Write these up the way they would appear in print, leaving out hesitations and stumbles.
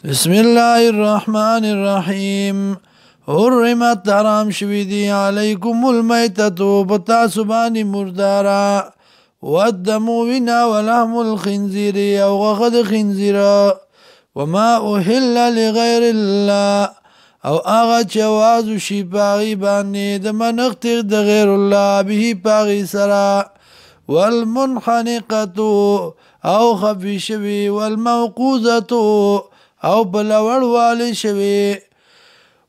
بسم الله الرحمن الرحیم. حرمت حرام شوی دی علیکم المیتتو پتاسو بانی مردارا والدم وینا ولحم الخنزیر او غغد خنزیر وما احل لغیر الله او آغا چوازو شی پاغی بانی دمنخت د غیر الله به پاغی سرا والمنحنقتو او خفی شوی والموقوزتو او بلور والی شوی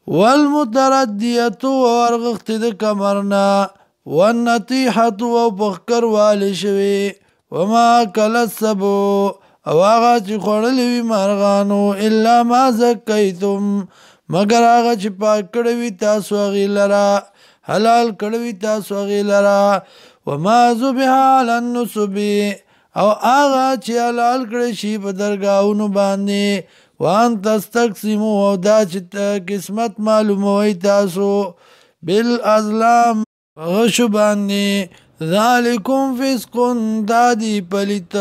والمتردیتو ورغخت د کمرنا والنطیحتو او بخکر والی شوی وما کل السبو او آغا چی خوڑلوی مرغانو الا ما زکیتم مگر آغا چی پاک کڑوی تاسو اغی لرا حلال کڑوی تاسو اغی لرا وما زبح علی النصبی او آغا چی حلال کڑشی پا درگاہونو باندی وان تستقسمو او دا چی قسمت معلوموی تاسو بالازلام غشو باندی ذالکم فسقن دادی پلیت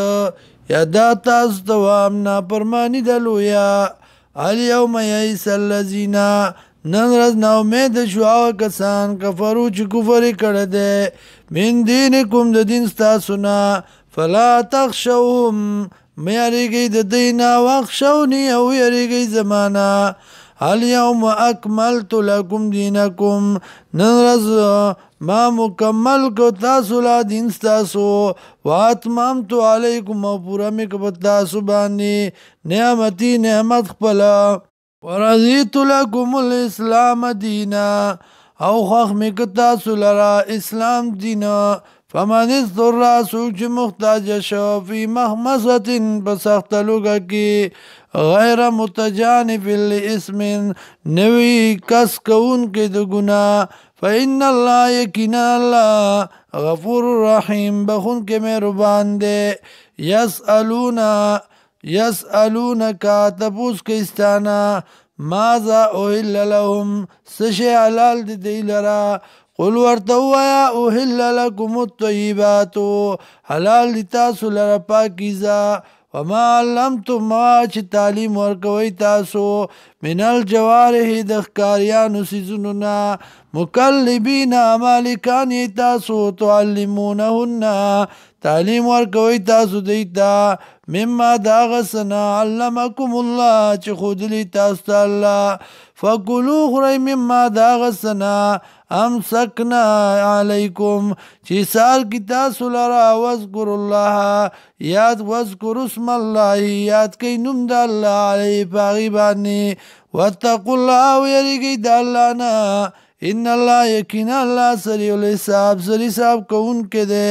یا دا تاسو توام ناپرمانی دلویا الیوم یئس الذین نن رز نا امید شو کسان کفرو چی کفری کرده من دینکم د دین ستاسونا فلا تخشوهم میاریگی د دینا واخشونی او یریگی زمانا الیوم اکملت لکم دینکم نن رز ما مکمل کو تاسو لا دین ستاسو واتمامتو علیکم او پورا مکب تاسو بانی نعمتی نعمت خپلا ورضیت لکم الاسلام دینا او خوخ مک تاسو لرا اسلام دینا فمن اضطر سوک چی محتاج شو فی مخمصت بسخت لگا کی غیر متجانف الاسم نوی کس کون کے دو گناہ فإن اللہ یقینا اللہ غفور رحیم بخون کے مہربان دے یسألونکا تپوس کے استانا ماذا اوہل لهم سشی حلال دی دی لرا قل ورتوایا اوحل لکم الطیباتو حلال دی تاسو لرا پاکیزا وما علمتم مواچ تعلیم ورکوی تاسو من الجوارح دخکاریانو سیزنونا مکلبین مالکانی تاسو تعلمونهن تعلیم ورکوی تاسو دیتا مما داغسنا علمکم اللہ چی خودلی تاستا اللہ فکلو خری مما داغسنا امسکنا علیکم چی سال کی تاسو لرا وذکر اللہ یاد وذکر اسم اللہ یاد کئی نم دا اللہ علی پاغی بانی واتقوا اللہ ویریگی دا اللہ نا ان اللہ یقین اللہ سریع الحساب سری صاحب کون کے دے